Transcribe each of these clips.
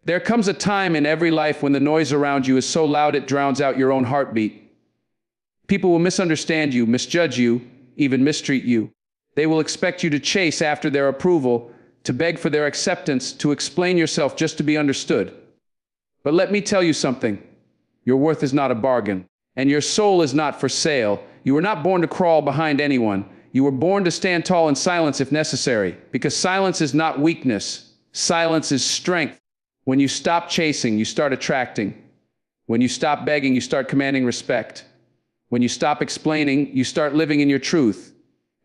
There comes a time in every life when the noise around you is so loud it drowns out your own heartbeat. People will misunderstand you, misjudge you, even mistreat you. They will expect you to chase after their approval, to beg for their acceptance, to explain yourself just to be understood. But let me tell you something. Your worth is not a bargain, and your soul is not for sale. You were not born to crawl behind anyone. You were born to stand tall in silence if necessary, because silence is not weakness. Silence is strength. When you stop chasing, you start attracting. When you stop begging, you start commanding respect. When you stop explaining, you start living in your truth.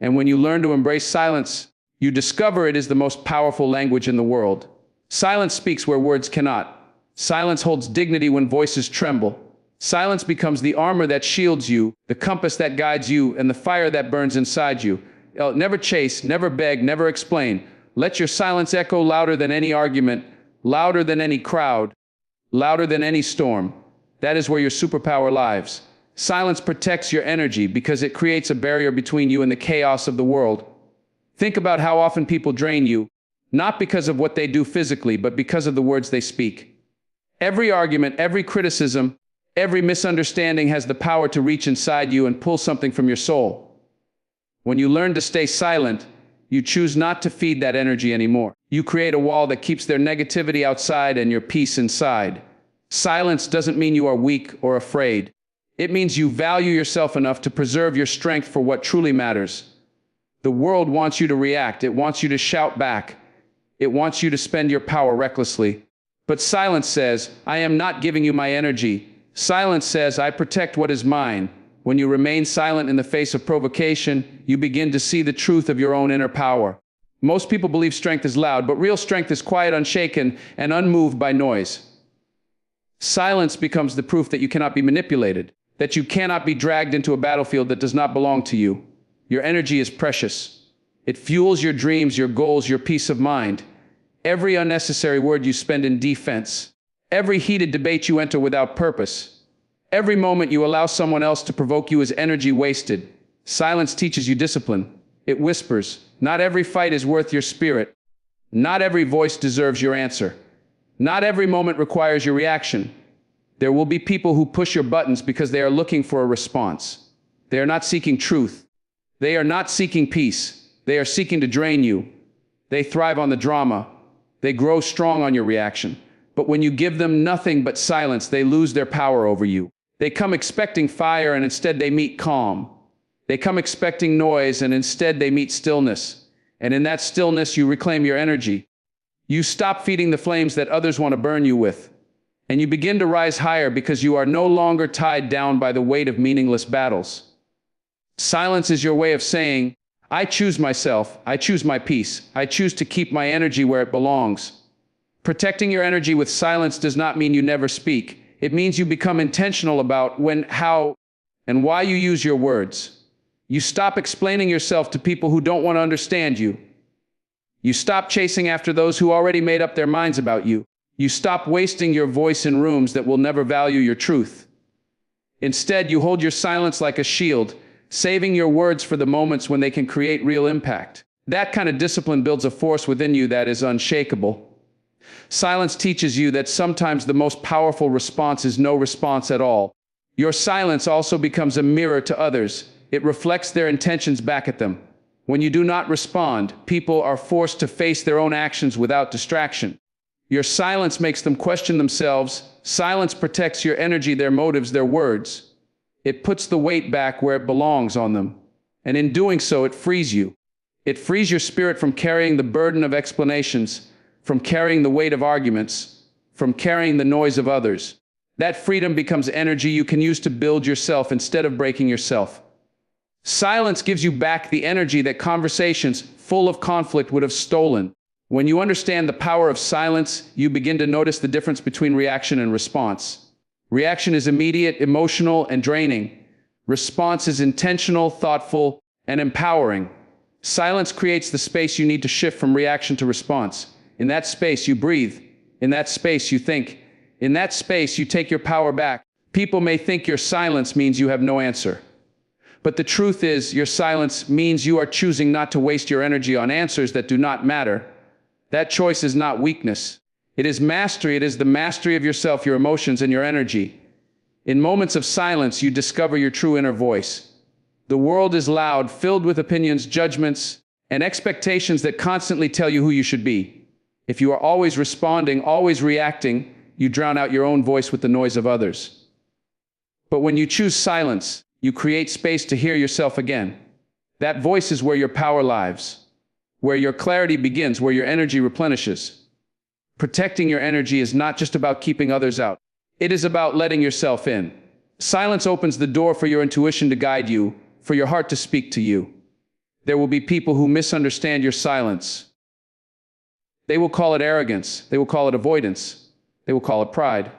And when you learn to embrace silence, you discover it is the most powerful language in the world. Silence speaks where words cannot. Silence holds dignity when voices tremble. Silence becomes the armor that shields you, the compass that guides you, and the fire that burns inside you. Never chase, never beg, never explain. Let your silence echo louder than any argument, louder than any crowd, louder than any storm. That is where your superpower lies. Silence protects your energy because it creates a barrier between you and the chaos of the world. Think about how often people drain you, not because of what they do physically, but because of the words they speak. Every argument, every criticism, every misunderstanding has the power to reach inside you and pull something from your soul. When you learn to stay silent, you choose not to feed that energy anymore. You create a wall that keeps their negativity outside and your peace inside. Silence doesn't mean you are weak or afraid. It means you value yourself enough to preserve your strength for what truly matters. The world wants you to react. It wants you to shout back. It wants you to spend your power recklessly. But silence says, I am not giving you my energy. Silence says, I protect what is mine. When you remain silent in the face of provocation, you begin to see the truth of your own inner power. Most people believe strength is loud, but real strength is quiet, unshaken, and unmoved by noise. Silence becomes the proof that you cannot be manipulated, that you cannot be dragged into a battlefield that does not belong to you. Your energy is precious. It fuels your dreams, your goals, your peace of mind. Every unnecessary word you spend in defense, every heated debate you enter without purpose, every moment you allow someone else to provoke you is energy wasted. Silence teaches you discipline. It whispers, not every fight is worth your spirit. Not every voice deserves your answer. Not every moment requires your reaction. There will be people who push your buttons because they are looking for a response. They are not seeking truth. They are not seeking peace. They are seeking to drain you. They thrive on the drama. They grow strong on your reaction. But when you give them nothing but silence, they lose their power over you. They come expecting fire and instead they meet calm. They come expecting noise and instead they meet stillness. And in that stillness, you reclaim your energy. You stop feeding the flames that others want to burn you with. And you begin to rise higher because you are no longer tied down by the weight of meaningless battles. Silence is your way of saying, I choose myself, I choose my peace, I choose to keep my energy where it belongs. Protecting your energy with silence does not mean you never speak. It means you become intentional about when, how, and why you use your words. You stop explaining yourself to people who don't want to understand you. You stop chasing after those who already made up their minds about you. You stop wasting your voice in rooms that will never value your truth. Instead, you hold your silence like a shield, saving your words for the moments when they can create real impact. That kind of discipline builds a force within you that is unshakable. Silence teaches you that sometimes the most powerful response is no response at all. Your silence also becomes a mirror to others. It reflects their intentions back at them. When you do not respond, people are forced to face their own actions without distraction. Your silence makes them question themselves. Silence protects your energy, their motives, their words. It puts the weight back where it belongs on them. And in doing so, it frees you. It frees your spirit from carrying the burden of explanations, from carrying the weight of arguments, from carrying the noise of others. That freedom becomes energy you can use to build yourself instead of breaking yourself. Silence gives you back the energy that conversations full of conflict would have stolen. When you understand the power of silence, you begin to notice the difference between reaction and response. Reaction is immediate, emotional, and draining. Response is intentional, thoughtful, and empowering. Silence creates the space you need to shift from reaction to response. In that space, you breathe. In that space, you think. In that space, you take your power back. People may think your silence means you have no answer. But the truth is, your silence means you are choosing not to waste your energy on answers that do not matter. That choice is not weakness. It is mastery. It is the mastery of yourself, your emotions, and your energy. In moments of silence, you discover your true inner voice. The world is loud, filled with opinions, judgments, and expectations that constantly tell you who you should be. If you are always responding, always reacting, you drown out your own voice with the noise of others. But when you choose silence, you create space to hear yourself again. That voice is where your power lives, where your clarity begins, where your energy replenishes. Protecting your energy is not just about keeping others out. It is about letting yourself in. Silence opens the door for your intuition to guide you, for your heart to speak to you. There will be people who misunderstand your silence. They will call it arrogance. They will call it avoidance. They will call it pride.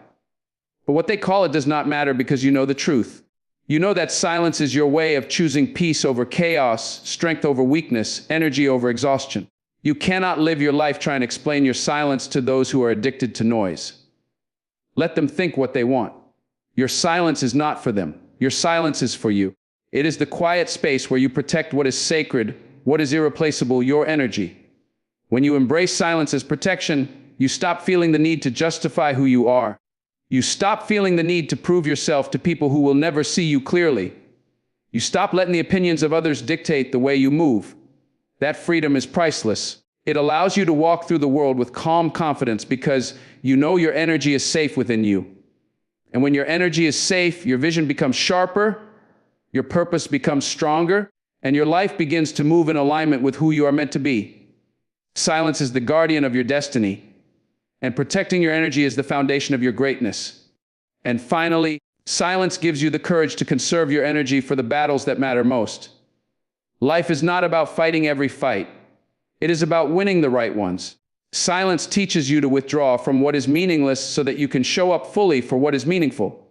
But what they call it does not matter because you know the truth. You know that silence is your way of choosing peace over chaos, strength over weakness, energy over exhaustion. You cannot live your life trying to explain your silence to those who are addicted to noise. Let them think what they want. Your silence is not for them. Your silence is for you. It is the quiet space where you protect what is sacred, what is irreplaceable, your energy. When you embrace silence as protection, you stop feeling the need to justify who you are. You stop feeling the need to prove yourself to people who will never see you clearly. You stop letting the opinions of others dictate the way you move. That freedom is priceless. It allows you to walk through the world with calm confidence because you know your energy is safe within you. And when your energy is safe, your vision becomes sharper, your purpose becomes stronger, and your life begins to move in alignment with who you are meant to be. Silence is the guardian of your destiny, and protecting your energy is the foundation of your greatness. And finally, silence gives you the courage to conserve your energy for the battles that matter most. Life is not about fighting every fight. It is about winning the right ones. Silence teaches you to withdraw from what is meaningless so that you can show up fully for what is meaningful.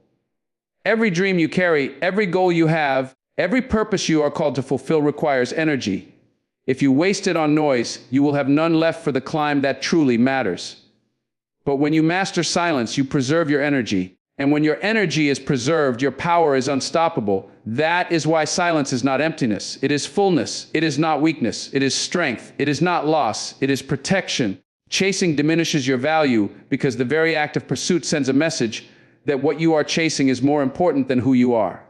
Every dream you carry, every goal you have, every purpose you are called to fulfill requires energy. If you waste it on noise, you will have none left for the climb that truly matters. But when you master silence, you preserve your energy. And when your energy is preserved, your power is unstoppable. That is why silence is not emptiness. It is fullness. It is not weakness. It is strength. It is not loss. It is protection. Chasing diminishes your value because the very act of pursuit sends a message that what you are chasing is more important than who you are.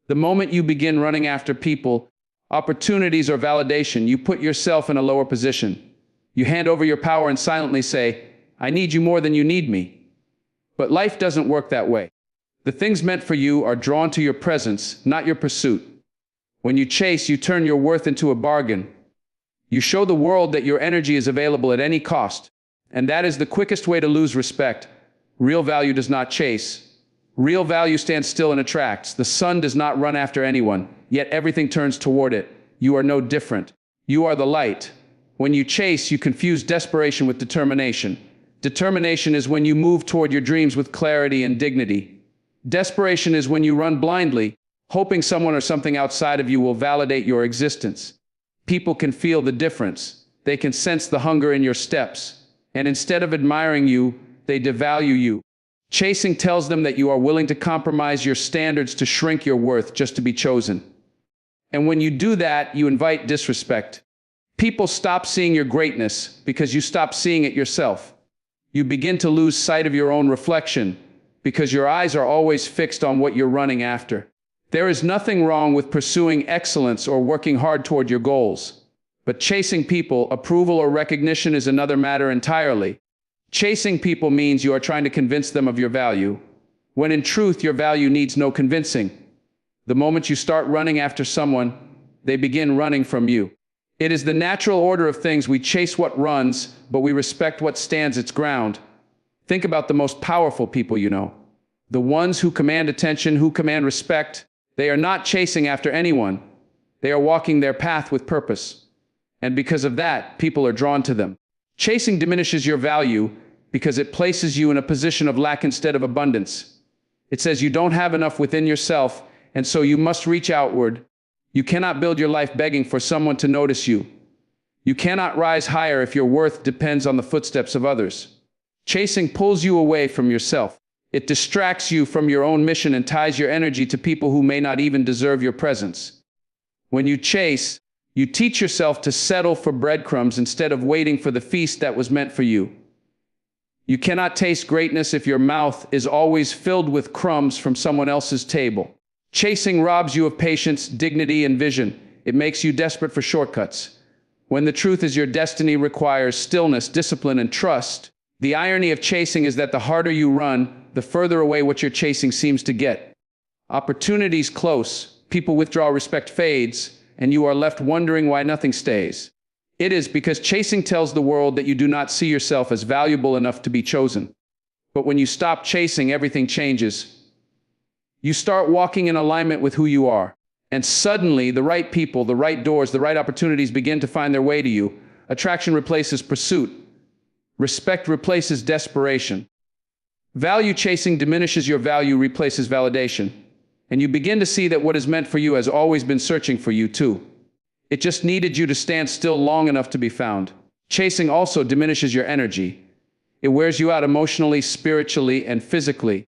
The moment you begin running after people, opportunities, or validation, you put yourself in a lower position. You hand over your power and silently say, I need you more than you need me. But life doesn't work that way. The things meant for you are drawn to your presence, not your pursuit. When you chase, you turn your worth into a bargain. You show the world that your energy is available at any cost. And that is the quickest way to lose respect. Real value does not chase. Real value stands still and attracts. The sun does not run after anyone, yet everything turns toward it. You are no different. You are the light. When you chase, you confuse desperation with determination. Determination is when you move toward your dreams with clarity and dignity. Desperation is when you run blindly, hoping someone or something outside of you will validate your existence. People can feel the difference. They can sense the hunger in your steps. And instead of admiring you, they devalue you. Chasing tells them that you are willing to compromise your standards to shrink your worth just to be chosen. And when you do that, you invite disrespect. People stop seeing your greatness because you stop seeing it yourself. You begin to lose sight of your own reflection because your eyes are always fixed on what you're running after. There is nothing wrong with pursuing excellence or working hard toward your goals. But chasing people, approval, or recognition is another matter entirely. Chasing people means you are trying to convince them of your value, when in truth your value needs no convincing. The moment you start running after someone, they begin running from you. It is the natural order of things. We chase what runs, but we respect what stands its ground. Think about the most powerful people you know. The ones who command attention, who command respect. They are not chasing after anyone. They are walking their path with purpose. And because of that, people are drawn to them. Chasing diminishes your value because it places you in a position of lack instead of abundance. It says you don't have enough within yourself, and so you must reach outward. You cannot build your life begging for someone to notice you. You cannot rise higher if your worth depends on the footsteps of others. Chasing pulls you away from yourself. It distracts you from your own mission and ties your energy to people who may not even deserve your presence. When you chase, you teach yourself to settle for breadcrumbs instead of waiting for the feast that was meant for you. You cannot taste greatness if your mouth is always filled with crumbs from someone else's table. Chasing robs you of patience, dignity, and vision. It makes you desperate for shortcuts. When the truth is your destiny requires stillness, discipline, and trust. The irony of chasing is that the harder you run, the further away what you're chasing seems to get. Opportunities close, people withdraw, respect fades, and you are left wondering why nothing stays. It is because chasing tells the world that you do not see yourself as valuable enough to be chosen. But when you stop chasing, everything changes. You start walking in alignment with who you are. And suddenly, the right people, the right doors, the right opportunities begin to find their way to you. Attraction replaces pursuit. Respect replaces desperation. Value chasing diminishes your value, replaces validation. And you begin to see that what is meant for you has always been searching for you too. It just needed you to stand still long enough to be found. Chasing also diminishes your energy. It wears you out emotionally, spiritually, and physically.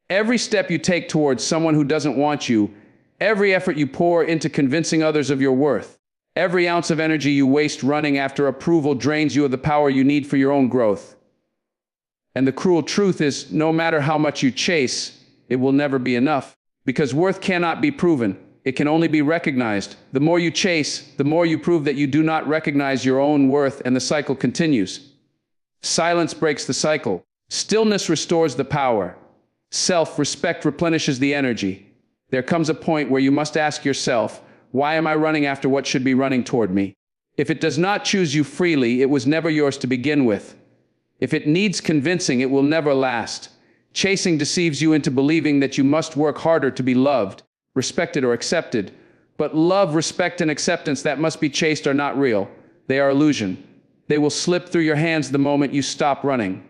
Every step you take towards someone who doesn't want you, every effort you pour into convincing others of your worth, every ounce of energy you waste running after approval drains you of the power you need for your own growth. And the cruel truth is, no matter how much you chase, it will never be enough. Because worth cannot be proven. It can only be recognized. The more you chase, the more you prove that you do not recognize your own worth, and the cycle continues. Silence breaks the cycle. Stillness restores the power. Self-respect replenishes the energy. There comes a point where you must ask yourself, why am I running after what should be running toward me? If it does not choose you freely, it was never yours to begin with. If it needs convincing, it will never last. Chasing deceives you into believing that you must work harder to be loved, respected, or accepted. But love, respect, and acceptance that must be chased are not real. They are illusion. They will slip through your hands the moment you stop running.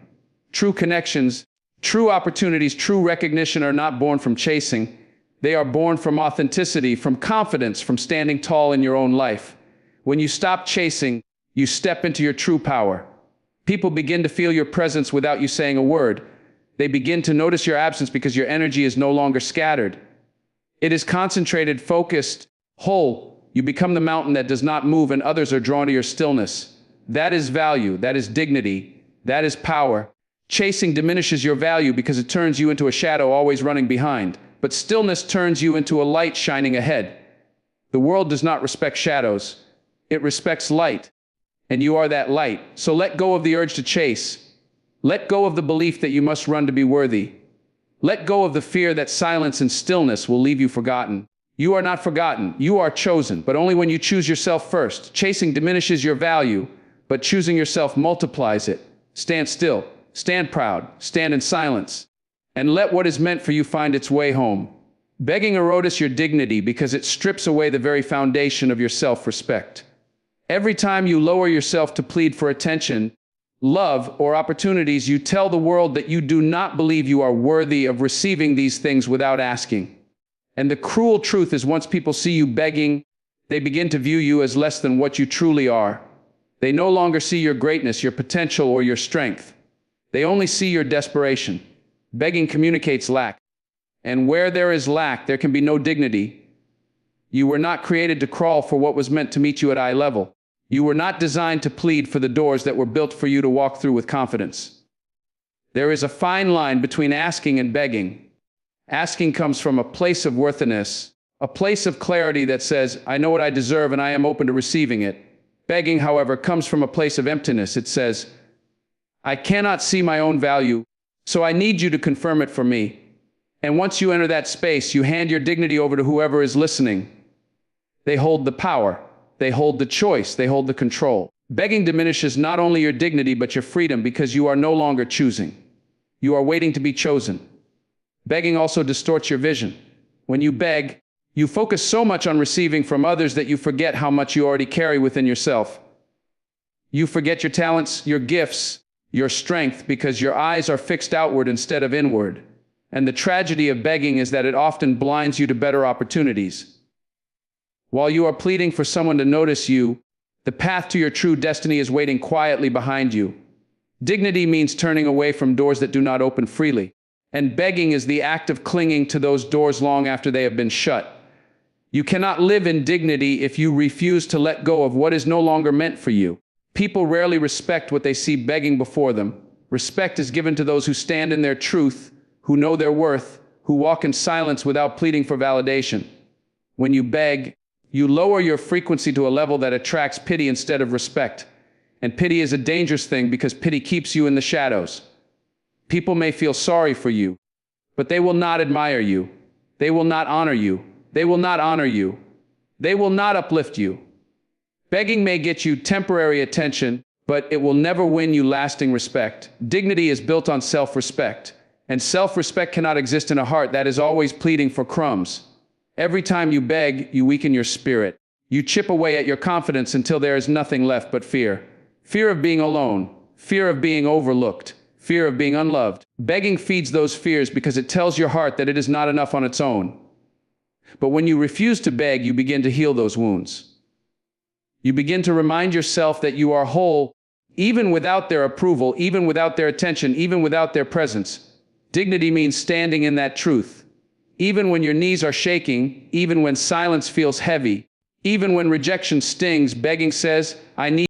True connections, true opportunities, true recognition are not born from chasing. They are born from authenticity, from confidence, from standing tall in your own life. When you stop chasing, you step into your true power. People begin to feel your presence without you saying a word. They begin to notice your absence because your energy is no longer scattered. It is concentrated, focused, whole. You become the mountain that does not move, and others are drawn to your stillness. That is value. That is dignity. That is power. Chasing diminishes your value because it turns you into a shadow always running behind. But stillness turns you into a light shining ahead. The world does not respect shadows. It respects light. And you are that light. So let go of the urge to chase. Let go of the belief that you must run to be worthy. Let go of the fear that silence and stillness will leave you forgotten. You are not forgotten. You are chosen, but only when you choose yourself first. Chasing diminishes your value, but choosing yourself multiplies it. Stand still. Stand proud. Stand in silence. And let what is meant for you find its way home. Begging erodes your dignity because it strips away the very foundation of your self-respect. Every time you lower yourself to plead for attention, love, or opportunities, you tell the world that you do not believe you are worthy of receiving these things without asking. And the cruel truth is, once people see you begging, they begin to view you as less than what you truly are. They no longer see your greatness, your potential, or your strength. They only see your desperation. Begging communicates lack. And where there is lack, there can be no dignity. You were not created to crawl for what was meant to meet you at eye level. You were not designed to plead for the doors that were built for you to walk through with confidence. There is a fine line between asking and begging. Asking comes from a place of worthiness, a place of clarity that says, I know what I deserve and I am open to receiving it. Begging, however, comes from a place of emptiness. It says, I cannot see my own value, so I need you to confirm it for me. And once you enter that space, you hand your dignity over to whoever is listening. They hold the power. They hold the choice. They hold the control. Begging diminishes not only your dignity, but your freedom, because you are no longer choosing. You are waiting to be chosen. Begging also distorts your vision. When you beg, you focus so much on receiving from others that you forget how much you already carry within yourself. You forget your talents, your gifts, your strength, because your eyes are fixed outward instead of inward. And the tragedy of begging is that it often blinds you to better opportunities. While you are pleading for someone to notice you, the path to your true destiny is waiting quietly behind you. Dignity means turning away from doors that do not open freely. And begging is the act of clinging to those doors long after they have been shut. You cannot live in dignity if you refuse to let go of what is no longer meant for you. People rarely respect what they see begging before them. Respect is given to those who stand in their truth, who know their worth, who walk in silence without pleading for validation. When you beg, you lower your frequency to a level that attracts pity instead of respect. And pity is a dangerous thing because pity keeps you in the shadows. People may feel sorry for you, but they will not admire you. They will not honor you. They will not honor you. They will not uplift you. Begging may get you temporary attention, but it will never win you lasting respect. Dignity is built on self-respect, and self-respect cannot exist in a heart that is always pleading for crumbs. Every time you beg, you weaken your spirit. You chip away at your confidence until there is nothing left but fear. Fear of being alone, fear of being overlooked, fear of being unloved. Begging feeds those fears because it tells your heart that it is not enough on its own. But when you refuse to beg, you begin to heal those wounds. You begin to remind yourself that you are whole, even without their approval, even without their attention, even without their presence. Dignity means standing in that truth. Even when your knees are shaking, even when silence feels heavy, even when rejection stings, begging says, I need